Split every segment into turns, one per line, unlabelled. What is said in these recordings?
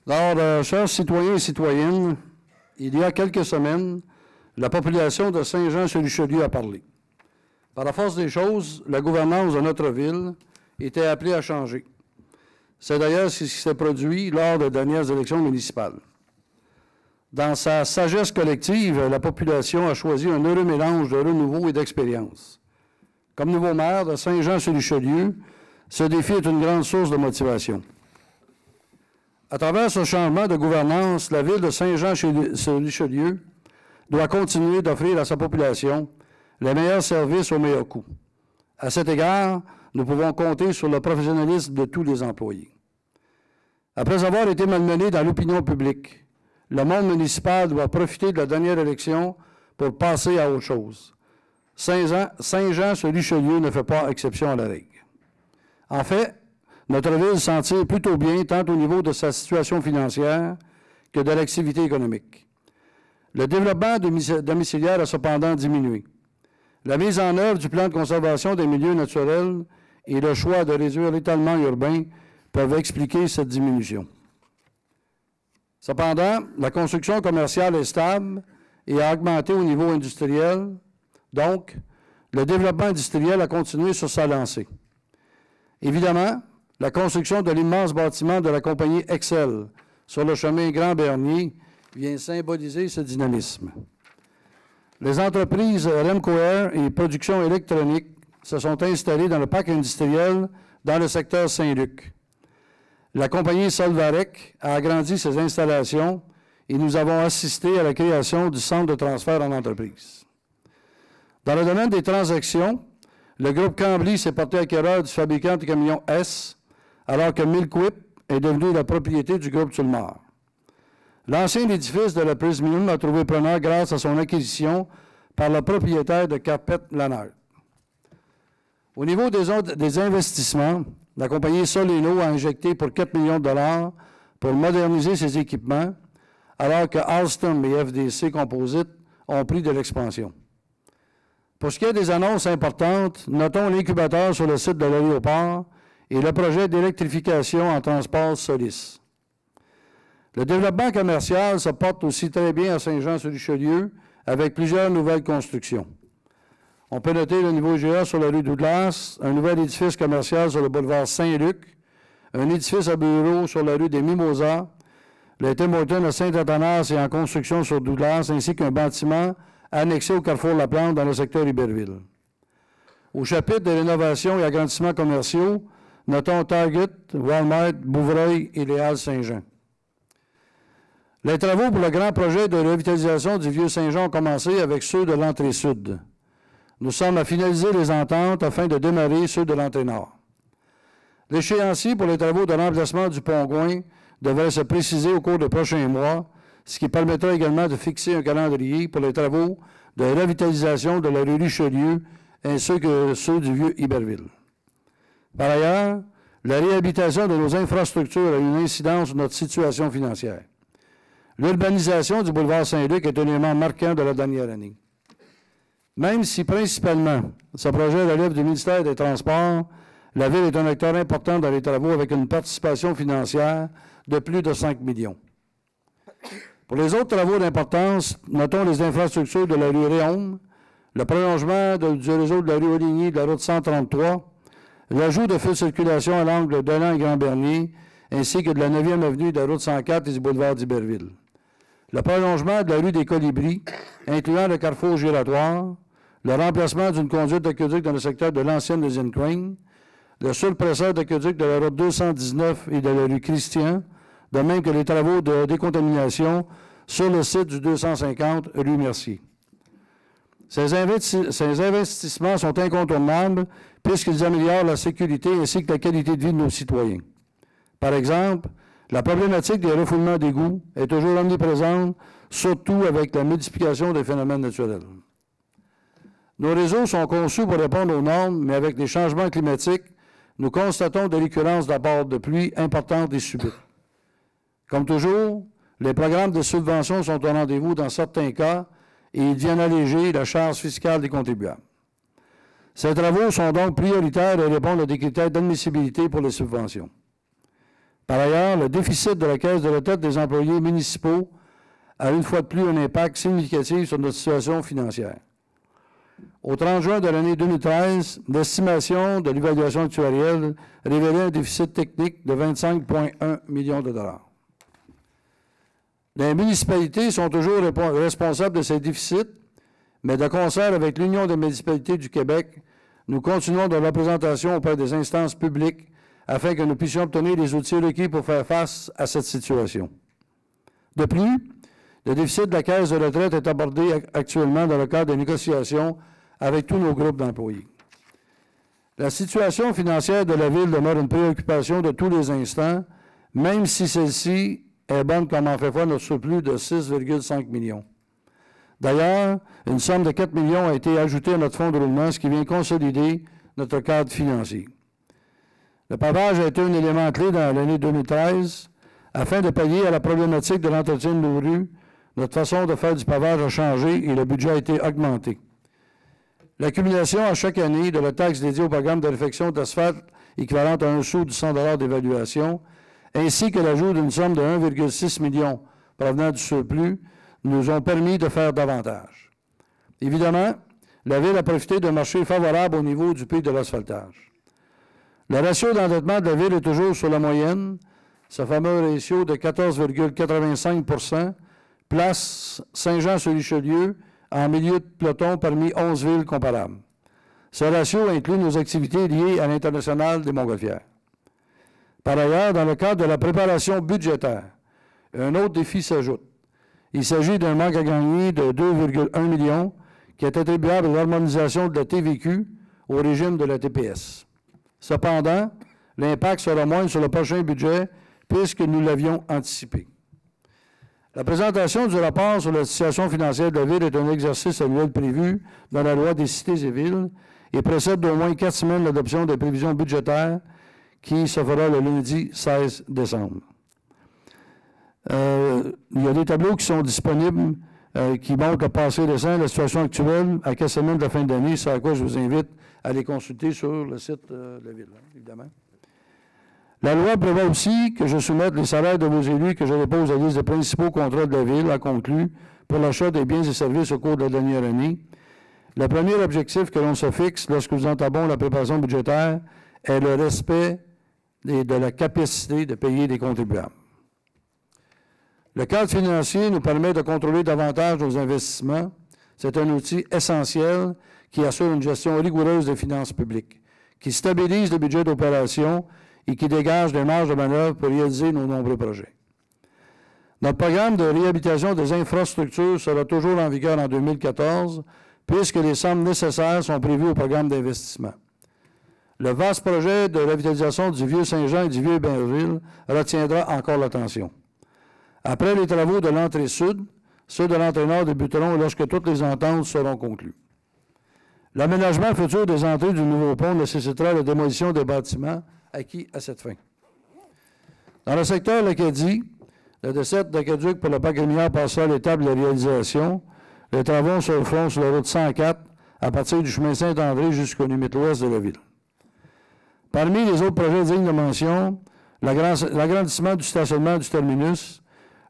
Alors, chers citoyens et citoyennes, il y a quelques semaines, la population de Saint-Jean-sur-Richelieu a parlé. Par la force des choses, la gouvernance de notre ville était appelée à changer. C'est d'ailleurs ce qui s'est produit lors des dernières élections municipales. Dans sa sagesse collective, la population a choisi un heureux mélange de renouveau et d'expérience. Comme nouveau maire de Saint-Jean-sur-Richelieu, ce défi est une grande source de motivation. À travers ce changement de gouvernance, la ville de Saint-Jean-sur-Richelieu doit continuer d'offrir à sa population les meilleurs services au meilleur coût. À cet égard, nous pouvons compter sur le professionnalisme de tous les employés. Après avoir été malmené dans l'opinion publique, le monde municipal doit profiter de la dernière élection pour passer à autre chose. Saint-Jean-sur-Richelieu ne fait pas exception à la règle. En fait, notre ville s'en tire plutôt bien tant au niveau de sa situation financière que de l'activité économique. Le développement domiciliaire a cependant diminué. La mise en œuvre du plan de conservation des milieux naturels et le choix de réduire l'étalement urbain peuvent expliquer cette diminution. Cependant, la construction commerciale est stable et a augmenté au niveau industriel. Donc, le développement industriel a continué sur sa lancée. Évidemment, la construction de l'immense bâtiment de la compagnie Excel sur le chemin Grand-Bernier vient symboliser ce dynamisme. Les entreprises Remcoair et Production électronique se sont installées dans le parc industriel dans le secteur Saint-Luc. La compagnie Solvarec a agrandi ses installations et nous avons assisté à la création du centre de transfert en entreprise. Dans le domaine des transactions, le groupe Cambly s'est porté acquéreur du fabricant de camions S, alors que Milquip est devenu la propriété du groupe Tulmar. L'ancien édifice de la Prismium a trouvé preneur grâce à son acquisition par le propriétaire de Carpet Lanard. Au niveau des investissements, la compagnie Soleno a injecté pour 4 millions de dollars pour moderniser ses équipements, alors que Alstom et FDC Composite ont pris de l'expansion. Pour ce qui est des annonces importantes, notons l'incubateur sur le site de l'aéroport et le projet d'électrification en transport Solis. Le développement commercial se porte aussi très bien à Saint-Jean-sur-Richelieu avec plusieurs nouvelles constructions. On peut noter le nouveau IGA sur la rue Douglas, un nouvel édifice commercial sur le boulevard Saint-Luc, un édifice à bureaux sur la rue des Mimosas, le Tim Hortons à Saint-Athanas est en construction sur Douglas, ainsi qu'un bâtiment annexé au carrefour La Plante dans le secteur Iberville. Au chapitre de rénovation et agrandissements commerciaux, notons Target, Walmart, Bouvreuil et les Halles Saint-Jean. Les travaux pour le grand projet de revitalisation du Vieux-Saint-Jean ont commencé avec ceux de l'entrée sud. Nous sommes à finaliser les ententes afin de démarrer ceux de l'entrée nord. L'échéancier pour les travaux de remplacement du pont-Gouin devrait se préciser au cours des prochains mois, ce qui permettra également de fixer un calendrier pour les travaux de revitalisation de la rue Richelieu ainsi que ceux du Vieux-Iberville. Par ailleurs, la réhabilitation de nos infrastructures a une incidence sur notre situation financière. L'urbanisation du boulevard Saint-Luc est un élément marquant de la dernière année. Même si principalement ce projet relève du ministère des Transports, la Ville est un acteur important dans les travaux avec une participation financière de plus de 5 millions. Pour les autres travaux d'importance, notons les infrastructures de la rue Réaume, le prolongement du réseau de la rue Oligny de la route 133, l'ajout de feux de circulation à l'angle d'Elan et Grand-Bernier, ainsi que de la 9e avenue de la route 104 et du boulevard d'Iberville. Le prolongement de la rue des Colibris, incluant le carrefour giratoire, le remplacement d'une conduite d'aqueduc dans le secteur de l'ancienne usine Crane, le surpresseur d'aqueduc de la route 219 et de la rue Christian, de même que les travaux de décontamination sur le site du 250 rue Mercier. Ces investissements sont incontournables puisqu'ils améliorent la sécurité ainsi que la qualité de vie de nos citoyens. Par exemple, la problématique des refoulements d'égouts est toujours omniprésente, surtout avec la multiplication des phénomènes naturels. Nos réseaux sont conçus pour répondre aux normes, mais avec les changements climatiques, nous constatons des récurrences d'apports de pluie importantes et subites. Comme toujours, les programmes de subvention sont au rendez-vous dans certains cas et ils viennent alléger la charge fiscale des contribuables. Ces travaux sont donc prioritaires et répondent à des critères d'admissibilité pour les subventions. Par ailleurs, le déficit de la Caisse de retraite des employés municipaux a une fois de plus un impact significatif sur notre situation financière. Au 30 juin de l'année 2013, l'estimation de l'évaluation actuarielle révélait un déficit technique de 25,1 millions de dollars. Les municipalités sont toujours responsables de ces déficits, mais de concert avec l'Union des municipalités du Québec, nous continuons de représentation auprès des instances publiques afin que nous puissions obtenir les outils requis pour faire face à cette situation. De plus, le déficit de la Caisse de retraite est abordé actuellement dans le cadre des négociations avec tous nos groupes d'employés. La situation financière de la Ville demeure une préoccupation de tous les instants, même si celle-ci est bonne comme en fait foi notre surplus de 6,5 millions. D'ailleurs, une somme de 4 millions a été ajoutée à notre fonds de roulement, ce qui vient consolider notre cadre financier. Le pavage a été un élément clé dans l'année 2013. Afin de pallier à la problématique de l'entretien de nos rues, notre façon de faire du pavage a changé et le budget a été augmenté. L'accumulation à chaque année de la taxe dédiée au programme de réfection d'asphalte équivalente à 1 sou du 100 $ d'évaluation, ainsi que l'ajout d'une somme de 1,6 million provenant du surplus, nous ont permis de faire davantage. Évidemment, la Ville a profité d'un marché favorable au niveau du prix de l'asphaltage. Le ratio d'endettement de la Ville est toujours sur la moyenne. Ce fameux ratio de 14,85 % place Saint-Jean-sur-Richelieu en milieu de peloton parmi 11 villes comparables. Ce ratio inclut nos activités liées à l'International des Montgolfières. Par ailleurs, dans le cadre de la préparation budgétaire, un autre défi s'ajoute. Il s'agit d'un manque à gagner de 2,1 millions qui est attribuable à l'harmonisation de la TVQ au régime de la TPS. Cependant, l'impact sera moindre sur le prochain budget puisque nous l'avions anticipé. La présentation du rapport sur la situation financière de la Ville est un exercice annuel prévu dans la Loi des cités et villes et précède d'au moins 4 semaines l'adoption des prévisions budgétaires qui se fera le lundi 16 décembre. Il y a des tableaux qui sont disponibles qui montrent le passé récent, la situation actuelle à 4 semaines de la fin d'année, c'est à quoi je vous invite à les consulter sur le site de la Ville, évidemment. La loi prévoit aussi que je soumette les salaires de vos élus que je dépose à la liste des principaux contrats de la Ville à conclure pour l'achat des biens et services au cours de la dernière année. Le premier objectif que l'on se fixe lorsque nous entamons la préparation budgétaire est le respect de la capacité de payer des contribuables. Le cadre financier nous permet de contrôler davantage nos investissements. C'est un outil essentiel qui assure une gestion rigoureuse des finances publiques, qui stabilise le budget d'opération et qui dégage des marges de manœuvre pour réaliser nos nombreux projets. Notre programme de réhabilitation des infrastructures sera toujours en vigueur en 2014, puisque les sommes nécessaires sont prévues au programme d'investissement. Le vaste projet de revitalisation du Vieux-Saint-Jean et du Vieux-Bainville retiendra encore l'attention. Après les travaux de l'entrée sud, ceux de l'entrée nord débuteront lorsque toutes les ententes seront conclues. L'aménagement futur des entrées du nouveau pont nécessitera la démolition des bâtiments acquis à cette fin. Dans le secteur l'Acadie, le dessert d'aqueduc pour le parc Rémillard passera à l'étape de la réalisation. Les travaux se feront sur la route 104 à partir du chemin Saint-André jusqu'au limite ouest de la ville. Parmi les autres projets dignes de mention, l'agrandissement du stationnement du terminus,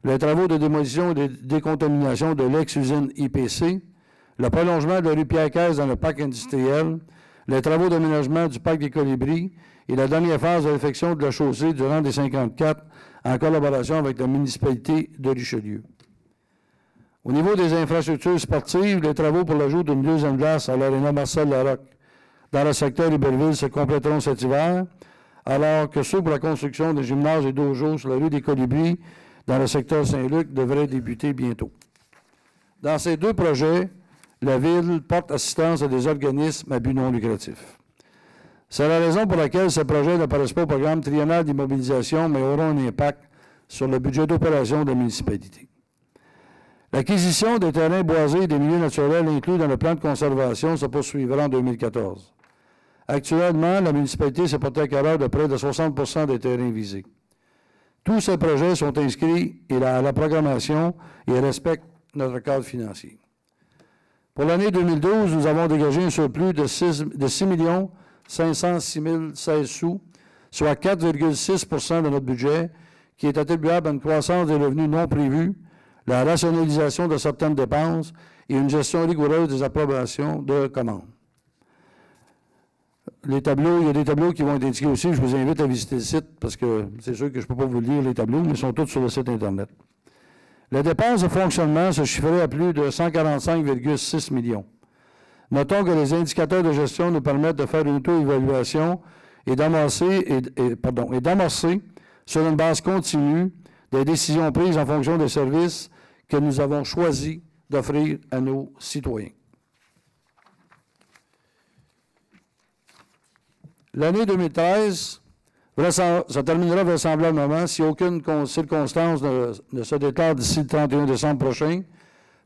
les travaux de démolition et de décontamination de l'ex-usine IPC, le prolongement de la rue Pierre-Caisse dans le parc industriel, les travaux d'aménagement du parc des Colibris et la dernière phase de réfection de la chaussée du rang des 54 en collaboration avec la municipalité de Richelieu. Au niveau des infrastructures sportives, les travaux pour l'ajout d'une deuxième glace à l'aréna Marcel Larocque dans le secteur Iberville se compléteront cet hiver, alors que ceux pour la construction des gymnases et dojos sur la rue des Colibris dans le secteur Saint-Luc devraient débuter bientôt. Dans ces deux projets, la Ville porte assistance à des organismes à but non lucratif. C'est la raison pour laquelle ces projets n'apparaissent pas au programme triennal d'immobilisation, mais auront un impact sur le budget d'opération de la municipalité. L'acquisition des terrains boisés et des milieux naturels inclus dans le plan de conservation se poursuivra en 2014. Actuellement, la municipalité s'est portée acquéreur de près de 60 % des terrains visés. Tous ces projets sont inscrits à la programmation et respectent notre cadre financier. Pour l'année 2012, nous avons dégagé un surplus de 6 506 016 sous, soit 4,6 de notre budget, qui est attribuable à une croissance des revenus non prévus, la rationalisation de certaines dépenses et une gestion rigoureuse des approbations de commandes. Les tableaux, il y a des tableaux qui vont être indiqués aussi. Je vous invite à visiter le site parce que c'est sûr que je ne peux pas vous lire les tableaux, mais ils sont tous sur le site Internet. Les dépenses de fonctionnement se chiffraient à plus de 145,6 millions. Notons que les indicateurs de gestion nous permettent de faire une auto-évaluation et d'amorcer sur une base continue des décisions prises en fonction des services que nous avons choisi d'offrir à nos citoyens. L'année 2013 ça terminera vraisemblablement, si aucune circonstance ne se déclare d'ici le 31 décembre prochain,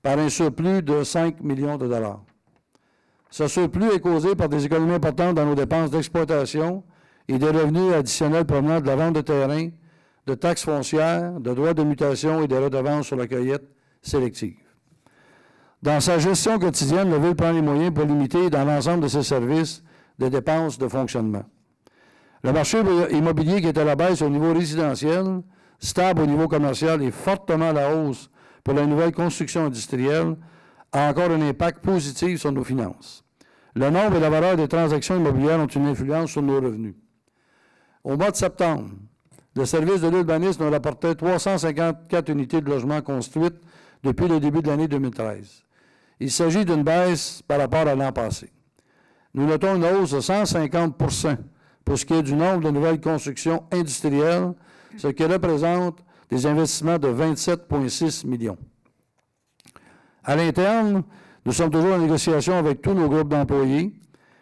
par un surplus de 5 millions de dollars. Ce surplus est causé par des économies importantes dans nos dépenses d'exploitation et des revenus additionnels provenant de la vente de terrain, de taxes foncières, de droits de mutation et des redevances sur la cueillette sélective. Dans sa gestion quotidienne, la Ville prend les moyens pour limiter dans l'ensemble de ses services des dépenses de fonctionnement. Le marché immobilier qui est à la baisse au niveau résidentiel, stable au niveau commercial et fortement à la hausse pour la nouvelle construction industrielle, a encore un impact positif sur nos finances. Le nombre et la valeur des transactions immobilières ont une influence sur nos revenus. Au mois de septembre, le service de l'urbanisme nous rapportait 354 unités de logement construites depuis le début de l'année 2013. Il s'agit d'une baisse par rapport à l'an passé. Nous notons une hausse de 150 pour ce qui est du nombre de nouvelles constructions industrielles, ce qui représente des investissements de 27,6 millions. À l'interne, nous sommes toujours en négociation avec tous nos groupes d'employés.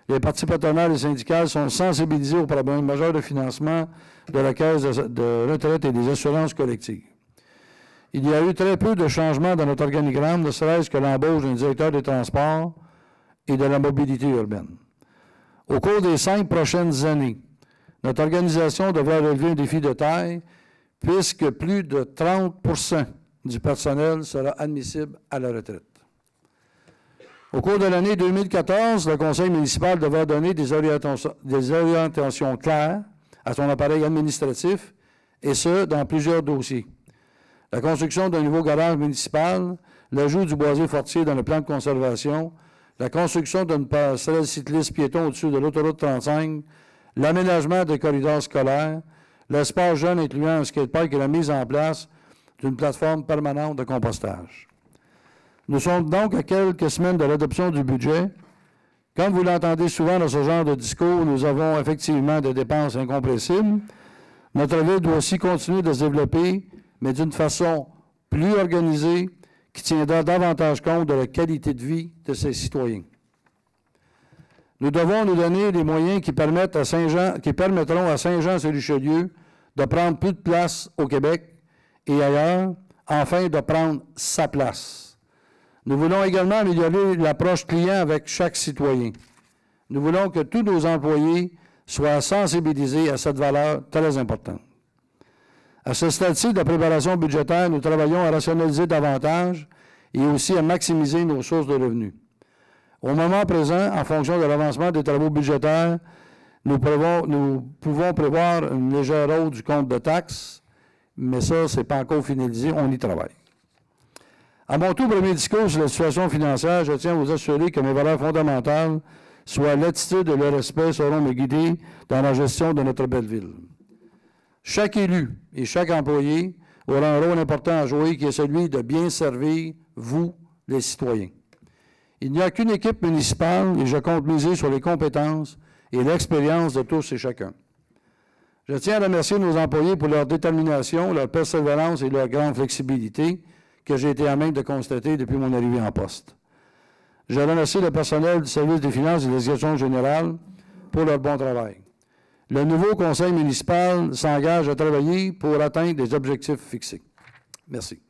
Les parties patronales et syndicales sont sensibilisées aux problèmes majeurs de financement de la Caisse de retraite et des assurances collectives. Il y a eu très peu de changements dans notre organigramme, ne serait-ce que l'embauche d'un directeur des transports et de la mobilité urbaine. Au cours des 5 prochaines années, notre organisation devrait relever un défi de taille puisque plus de 30% du personnel sera admissible à la retraite. Au cours de l'année 2014, le conseil municipal devra donner des orientations claires à son appareil administratif, et ce, dans plusieurs dossiers. La construction d'un nouveau garage municipal, l'ajout du boisé fortier dans le plan de conservation, la construction d'une passerelle cycliste piéton au-dessus de l'autoroute 35, l'aménagement des corridors scolaires, l'espace jeune incluant un skatepark et la mise en place d'une plateforme permanente de compostage. Nous sommes donc à quelques semaines de l'adoption du budget. Comme vous l'entendez souvent dans ce genre de discours, nous avons effectivement des dépenses incompressibles. Notre ville doit aussi continuer de se développer, mais d'une façon plus organisée, qui tiendra davantage compte de la qualité de vie de ses citoyens. Nous devons nous donner les moyens qui permettront à Saint-Jean-sur-Richelieu de prendre plus de place au Québec et ailleurs, afin de prendre sa place. Nous voulons également améliorer l'approche client avec chaque citoyen. Nous voulons que tous nos employés soient sensibilisés à cette valeur très importante. À ce stade-ci de la préparation budgétaire, nous travaillons à rationaliser davantage et aussi à maximiser nos sources de revenus. Au moment présent, en fonction de l'avancement des travaux budgétaires, nous pouvons prévoir une légère hausse du compte de taxes, mais ça, ce n'est pas encore finalisé, on y travaille. À mon tout premier discours sur la situation financière, je tiens à vous assurer que mes valeurs fondamentales, soit l'attitude et le respect, seront me guider dans la gestion de notre belle ville. Chaque élu et chaque employé aura un rôle important à jouer qui est celui de bien servir, vous, les citoyens. Il n'y a qu'une équipe municipale et je compte miser sur les compétences et l'expérience de tous et chacun. Je tiens à remercier nos employés pour leur détermination, leur persévérance et leur grande flexibilité que j'ai été à même de constater depuis mon arrivée en poste. Je remercie le personnel du service des finances et de l'exécution générale pour leur bon travail. Le nouveau conseil municipal s'engage à travailler pour atteindre des objectifs fixés. Merci.